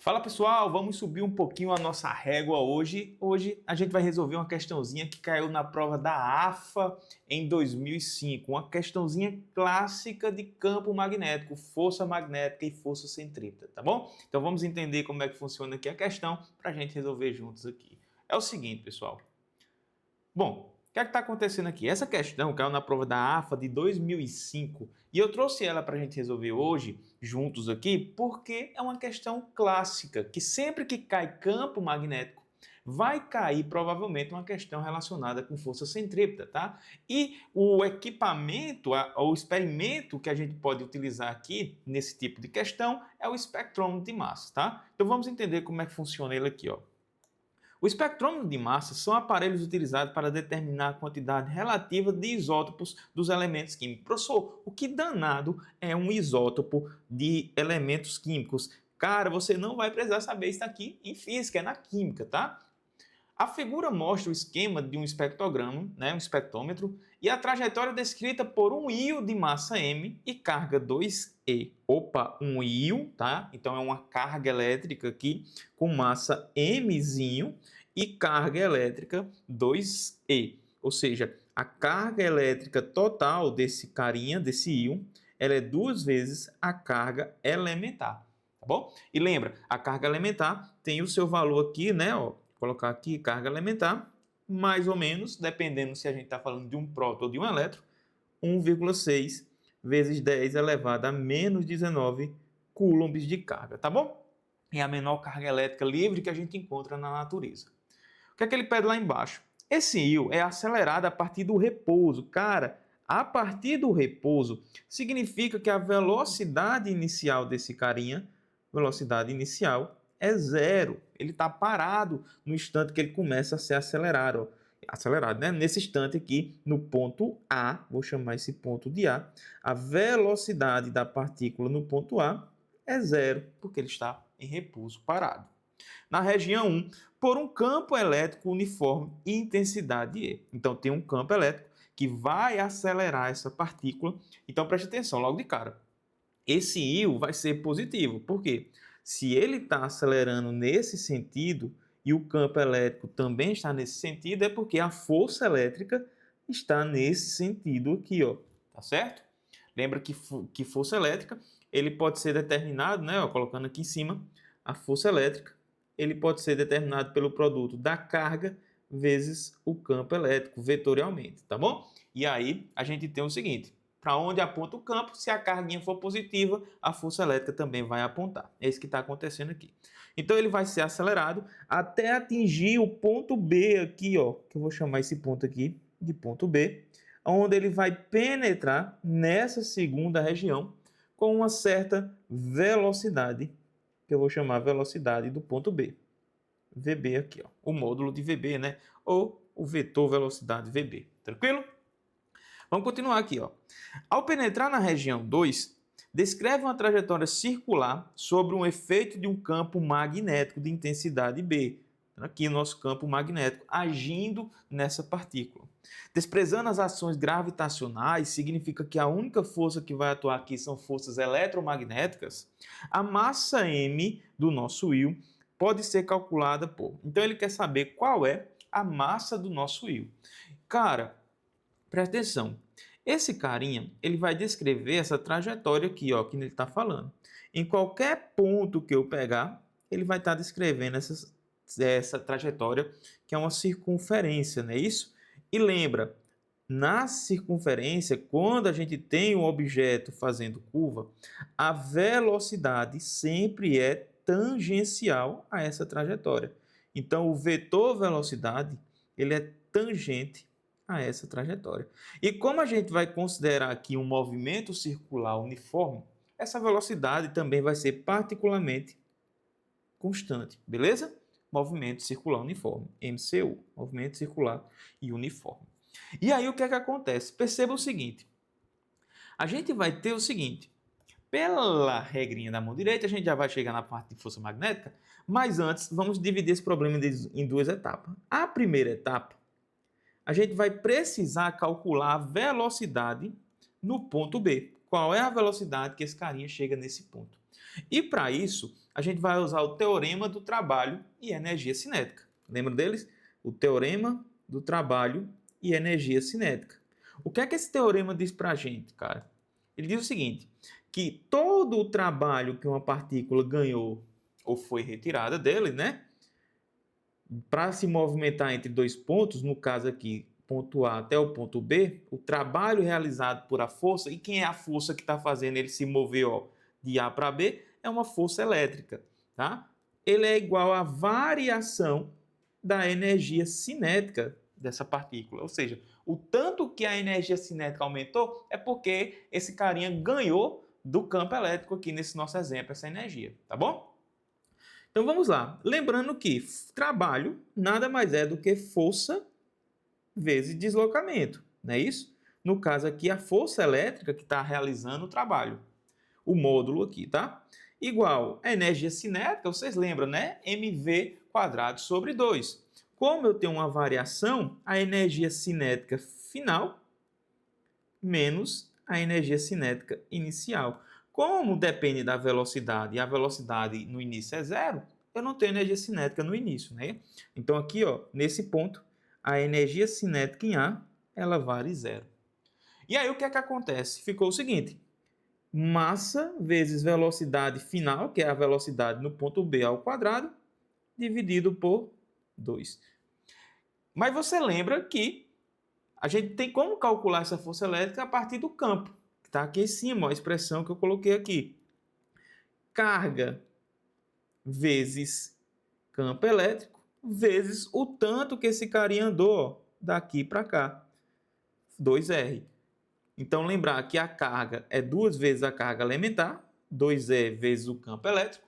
Fala pessoal, vamos subir um pouquinho a nossa régua hoje. Hoje a gente vai resolver uma questãozinha que caiu na prova da AFA em 2005. Uma questãozinha clássica de campo magnético, força magnética e força centrípeta, tá bom? Então vamos entender como é que funciona aqui a questão para a gente resolver juntos aqui. É o seguinte, pessoal. Bom, o que é que está acontecendo aqui? Essa questão caiu na prova da AFA de 2005 e eu trouxe ela para a gente resolver hoje, juntos aqui, porque é uma questão clássica, que sempre que cai campo magnético, vai cair provavelmente uma questão relacionada com força centrípeta, tá? E o equipamento, o experimento que a gente pode utilizar aqui, nesse tipo de questão, é o espectrômetro de massa, tá? Então vamos entender como é que funciona ele aqui, ó. O espectrômetro de massa são aparelhos utilizados para determinar a quantidade relativa de isótopos dos elementos químicos. Professor, o que danado é um isótopo de elementos químicos? Cara, você não vai precisar saber isso aqui em física, é na química, tá? A figura mostra o esquema de um espectrograma, né, um espectrômetro, e a trajetória descrita por um íon de massa m e carga 2e. Opa, um íon, tá? Então é uma carga elétrica aqui com massa mzinho e carga elétrica 2e. Ou seja, a carga elétrica total desse carinha, desse íon, ela é 2 vezes a carga elementar, tá bom? E lembra, a carga elementar tem o seu valor aqui, né, ó, colocar aqui carga elementar, mais ou menos, dependendo se a gente está falando de um próton ou de um elétron, 1,6 vezes 10 elevado a menos 19 coulombs de carga, tá bom? É a menor carga elétrica livre que a gente encontra na natureza. O que é que ele pede lá embaixo? Esse íon é acelerado a partir do repouso. Cara, a partir do repouso significa que a velocidade inicial desse carinha, velocidade inicial, é zero. Ele está parado no instante que ele começa a ser acelerado. Acelerado, né? Nesse instante aqui, no ponto A, vou chamar esse ponto de a velocidade da partícula no ponto A é zero, porque ele está em repouso parado. Na região 1, por um campo elétrico uniforme e intensidade E. Então, tem um campo elétrico que vai acelerar essa partícula. Então, preste atenção logo de cara. Esse íon vai ser positivo. Por quê? Se ele está acelerando nesse sentido e o campo elétrico também está nesse sentido, é porque a força elétrica está nesse sentido aqui, ó. Tá certo? Lembra que força elétrica, ele pode ser determinado, né, ó, colocando aqui em cima, a força elétrica, ele pode ser determinado pelo produto da carga vezes o campo elétrico, vetorialmente, tá bom? E aí a gente tem o seguinte, para onde aponta o campo, se a carguinha for positiva, a força elétrica também vai apontar. É isso que está acontecendo aqui. Então ele vai ser acelerado até atingir o ponto B aqui, ó, que eu vou chamar esse ponto aqui de ponto B, onde ele vai penetrar nessa segunda região com uma certa velocidade, que eu vou chamar velocidade do ponto B. VB aqui, ó, o módulo de VB, né? Ou o vetor velocidade VB. Tranquilo? Vamos continuar aqui, ó. Ao penetrar na região 2, descreve uma trajetória circular sobre um efeito de um campo magnético de intensidade B. Aqui nosso campo magnético agindo nessa partícula. Desprezando as ações gravitacionais, significa que a única força que vai atuar aqui são forças eletromagnéticas. A massa m do nosso íon pode ser calculada por. Então ele quer saber qual é a massa do nosso íon. Cara, presta atenção. Esse carinha, ele vai descrever essa trajetória aqui, ó, que ele está falando. Em qualquer ponto que eu pegar, ele vai estar descrevendo essa trajetória, que é uma circunferência, não é isso? E lembra, na circunferência, quando a gente tem um objeto fazendo curva, a velocidade sempre é tangencial a essa trajetória. Então, o vetor velocidade, ele é tangente a essa trajetória. E como a gente vai considerar aqui um movimento circular uniforme, essa velocidade também vai ser particularmente constante, beleza? Movimento circular uniforme, MCU, movimento circular e uniforme. E aí o que é que acontece? Perceba o seguinte, a gente vai ter o seguinte, pela regrinha da mão direita, a gente já vai chegar na parte de força magnética, mas antes vamos dividir esse problema em duas etapas. A primeira etapa, a gente vai precisar calcular a velocidade no ponto B. Qual é a velocidade que esse carinha chega nesse ponto? E para isso, a gente vai usar o teorema do trabalho e energia cinética. Lembra deles? O teorema do trabalho e energia cinética. O que é que esse teorema diz para a gente, cara? Ele diz o seguinte, que todo o trabalho que uma partícula ganhou ou foi retirada dele, né? Para se movimentar entre dois pontos, no caso aqui, ponto A até o ponto B, o trabalho realizado por a força, e quem é a força que está fazendo ele se mover de A para B, é uma força elétrica, tá? Ele é igual à variação da energia cinética dessa partícula, ou seja, o tanto que a energia cinética aumentou é porque esse carinha ganhou do campo elétrico aqui nesse nosso exemplo, essa energia, tá bom? Então vamos lá, lembrando que trabalho nada mais é do que força vezes deslocamento, não é isso? No caso aqui, a força elétrica que está realizando o trabalho, o módulo aqui, tá? Igual a energia cinética, vocês lembram, né? mv quadrado sobre 2. Como eu tenho uma variação, a energia cinética final menos a energia cinética inicial. Como depende da velocidade e a velocidade no início é zero, eu não tenho energia cinética no início, né? Então aqui, ó, nesse ponto, a energia cinética em A, ela vale zero. E aí o que é que acontece? Ficou o seguinte, massa vezes velocidade final, que é a velocidade no ponto B ao quadrado, dividido por 2. Mas você lembra que a gente tem como calcular essa força elétrica a partir do campo, que está aqui em cima, ó, a expressão que eu coloquei aqui. Carga vezes campo elétrico, vezes o tanto que esse carinha andou, ó, daqui para cá, 2R. Então, lembrar que a carga é 2 vezes a carga elementar, 2E vezes o campo elétrico,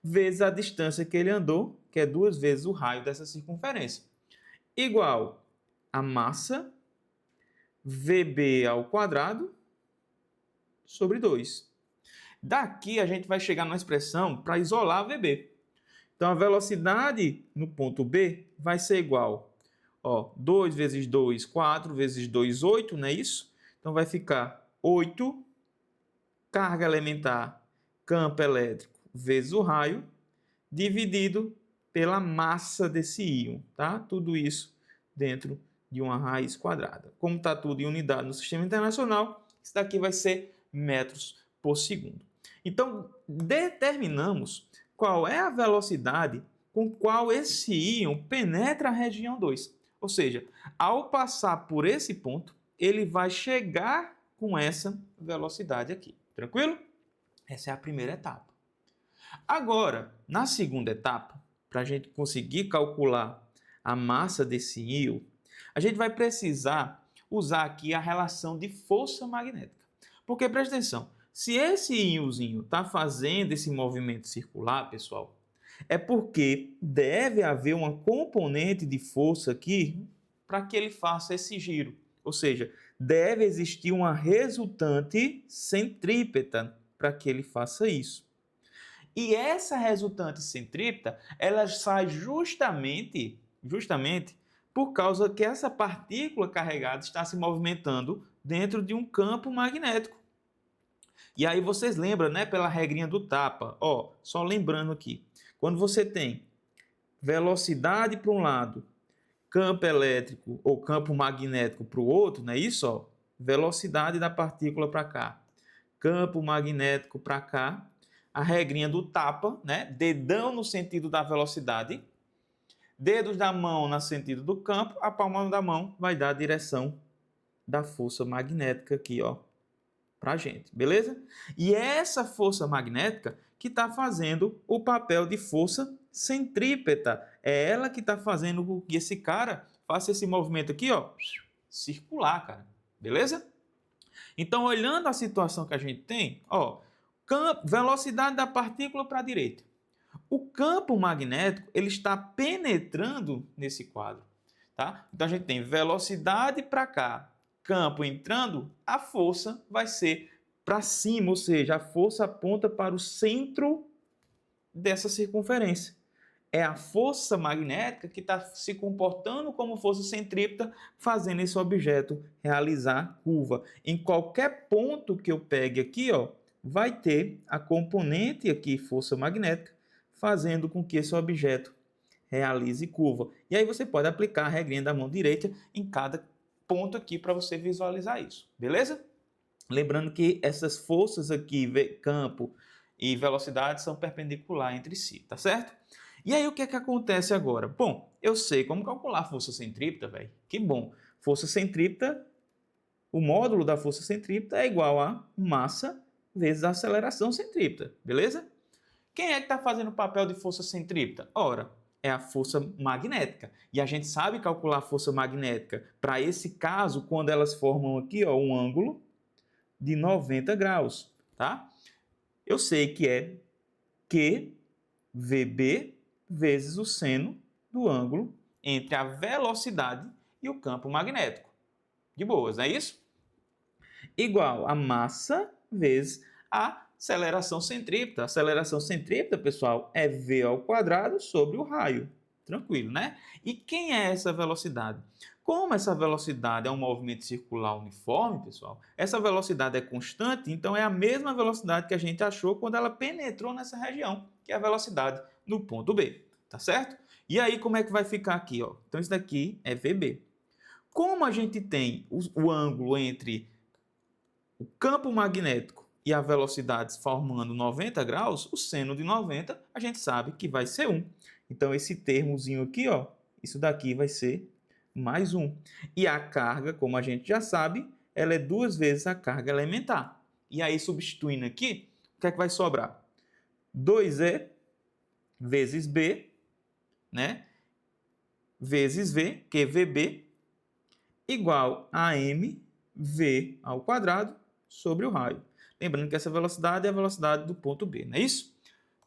vezes a distância que ele andou, que é 2 vezes o raio dessa circunferência. Igual a massa VB ao quadrado sobre 2. Daqui a gente vai chegar numa expressão para isolar a VB. Então, a velocidade no ponto B vai ser igual, ó, 2 vezes 2, 4 vezes 2, 8, não é isso? Então, vai ficar 8 carga elementar, campo elétrico, vezes o raio, dividido pela massa desse íon, tá? Tudo isso dentro de uma raiz quadrada. Como está tudo em unidade no sistema internacional, isso daqui vai ser metros por segundo. Então, determinamos qual é a velocidade com qual esse íon penetra a região 2. Ou seja, ao passar por esse ponto, ele vai chegar com essa velocidade aqui. Tranquilo? Essa é a primeira etapa. Agora, na segunda etapa, para a gente conseguir calcular a massa desse íon, a gente vai precisar usar aqui a relação de força magnética. Porque, presta atenção, se esse íonzinho está fazendo esse movimento circular, pessoal, é porque deve haver uma componente de força aqui para que ele faça esse giro. Ou seja, deve existir uma resultante centrípeta para que ele faça isso. E essa resultante centrípeta, ela sai justamente por causa que essa partícula carregada está se movimentando dentro de um campo magnético. E aí vocês lembram, né, pela regrinha do tapa, ó, só lembrando aqui, quando você tem velocidade para um lado, campo elétrico ou campo magnético para o outro, não é isso? Ó? Velocidade da partícula para cá, campo magnético para cá, a regrinha do tapa, né? Dedão no sentido da velocidade, dedos da mão no sentido do campo, a palma da mão vai dar a direção da força magnética aqui, ó, para a gente, beleza? E é essa força magnética que está fazendo o papel de força centrípeta. É ela que está fazendo com que esse cara faça esse movimento aqui, ó, circular, cara, beleza? Então, olhando a situação que a gente tem, ó, velocidade da partícula para a direita. O campo magnético ele está penetrando nesse quadro. Tá? Então, a gente tem velocidade para cá, campo entrando, a força vai ser para cima, ou seja, a força aponta para o centro dessa circunferência. É a força magnética que está se comportando como força centrípeta, fazendo esse objeto realizar curva. Em qualquer ponto que eu pegue aqui, ó, vai ter a componente aqui, força magnética, fazendo com que esse objeto realize curva. E aí você pode aplicar a regrinha da mão direita em cada ponto aqui para você visualizar isso, beleza? Lembrando que essas forças aqui, campo e velocidade, são perpendiculares entre si, tá certo? E aí o que é que acontece agora? Bom, eu sei como calcular a força centrípeta, velho. Que bom. Força centrípeta, o módulo da força centrípeta é igual a massa vezes a aceleração centrípeta, beleza? Quem é que está fazendo o papel de força centrípeta? Ora, é a força magnética. E a gente sabe calcular a força magnética para esse caso quando elas formam aqui, ó, um ângulo de 90 graus, tá? Eu sei que é QVB vezes o seno do ângulo entre a velocidade e o campo magnético. De boas, não é isso? Igual a massa vezes a aceleração centrípeta. A aceleração centrípeta, pessoal, é v ao quadrado sobre o raio. Tranquilo, né? E quem é essa velocidade? Como essa velocidade é um movimento circular uniforme, pessoal, essa velocidade é constante, então é a mesma velocidade que a gente achou quando ela penetrou nessa região, que é a velocidade no ponto B, tá certo? E aí como é que vai ficar aqui, ó? Então isso daqui é VB. Como a gente tem o ângulo entre o campo magnético e a velocidade formando 90 graus, o seno de 90 a gente sabe que vai ser 1. Então esse termozinho aqui, ó, isso daqui vai ser mais 1. E a carga, como a gente já sabe, ela é 2 vezes a carga elementar. E aí, substituindo aqui, o que é que vai sobrar? 2E vezes B, né? Vezes V, que é VB, igual a mv ao quadrado sobre o raio. Lembrando que essa velocidade é a velocidade do ponto B, não é isso?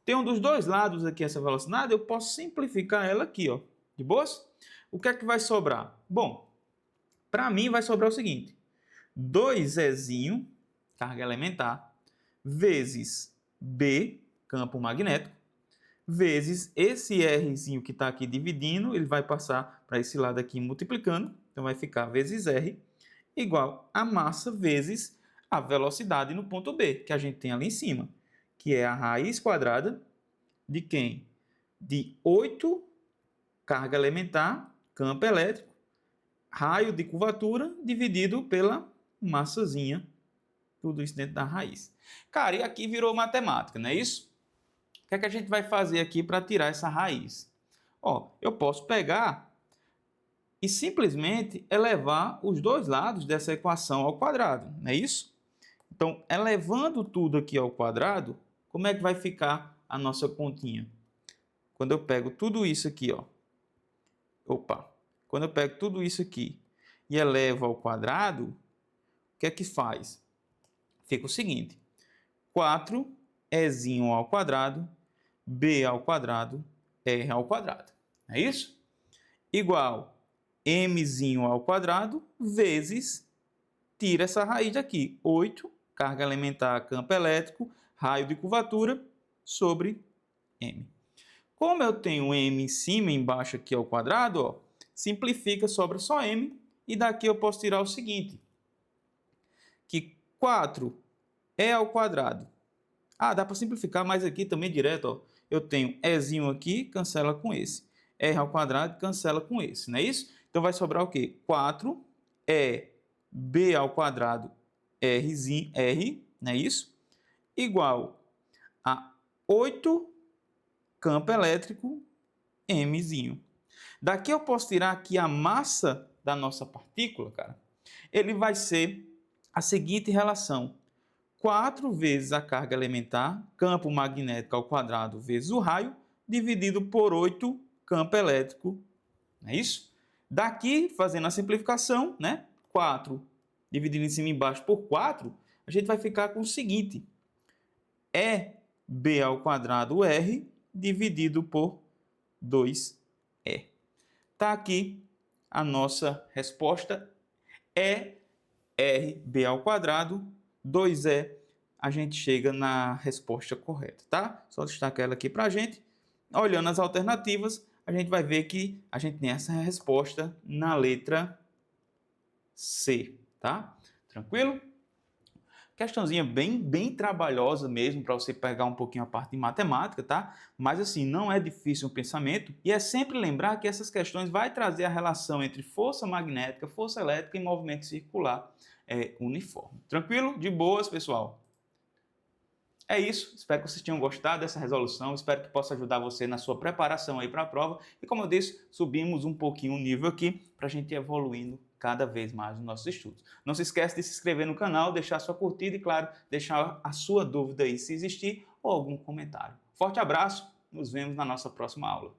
Tem um dos dois lados aqui essa velocidade, eu posso simplificar ela aqui, ó. De boas? O que é que vai sobrar? Bom, para mim vai sobrar o seguinte: 2Ezinho, carga elementar, vezes B, campo magnético, vezes esse Rzinho que está aqui dividindo, ele vai passar para esse lado aqui multiplicando, então vai ficar vezes R, igual a massa vezes a velocidade no ponto B, que a gente tem ali em cima, que é a raiz quadrada de quem? De 8 carga elementar, campo elétrico, raio de curvatura dividido pela massazinha, tudo isso dentro da raiz. Cara, e aqui virou matemática, não é isso? O que é que a gente vai fazer aqui para tirar essa raiz? Ó, eu posso pegar e simplesmente elevar os dois lados dessa equação ao quadrado, não é isso? Então, elevando tudo aqui ao quadrado, como é que vai ficar a nossa continha? Quando eu pego tudo isso aqui, ó. Quando eu pego tudo isso aqui e elevo ao quadrado, o que é que faz? Fica o seguinte: 4Ezinho ao quadrado, B ao quadrado, R ao quadrado. É isso? Igual Mzinho ao quadrado vezes, tira essa raiz daqui, 8, carga elementar, campo elétrico, raio de curvatura, sobre M. Como eu tenho M em cima e embaixo aqui ao quadrado, ó, simplifica, sobra só M, e daqui eu posso tirar o seguinte, que 4 é ao quadrado. Ah, dá para simplificar mais aqui também direto, ó. Eu tenho Ezinho aqui, cancela com esse. R ao quadrado, cancela com esse, não é isso? Então vai sobrar o quê? 4 é B ao quadrado Rzinho, R, não é isso? Igual a 8 campo elétrico Mzinho. Daqui eu posso tirar aqui a massa da nossa partícula, cara. Ele vai ser a seguinte relação: 4 vezes a carga elementar, campo magnético ao quadrado, vezes o raio, dividido por 8, campo elétrico. Não é isso? Daqui, fazendo a simplificação, né? 4 dividido em cima e embaixo por 4, a gente vai ficar com o seguinte: é B ao quadrado R dividido por 2E. Está aqui a nossa resposta, é RB ao quadrado, 2E, a gente chega na resposta correta, tá? Só destacar ela aqui para a gente. Olhando as alternativas, a gente vai ver que a gente tem essa resposta na letra C, tá? Tranquilo? Questãozinha bem trabalhosa mesmo para você pegar um pouquinho a parte de matemática, tá? Mas assim, não é difícil o pensamento e é sempre lembrar que essas questões vai trazer a relação entre força magnética, força elétrica e movimento circular uniforme. Tranquilo? De boas, pessoal? É isso, espero que vocês tenham gostado dessa resolução, espero que possa ajudar você na sua preparação aí para a prova e como eu disse, subimos um pouquinho o nível aqui para a gente ir evoluindo cada vez mais nos nossos estudos. Não se esqueça de se inscrever no canal, deixar sua curtida e claro, deixar a sua dúvida aí se existir ou algum comentário. Forte abraço, nos vemos na nossa próxima aula.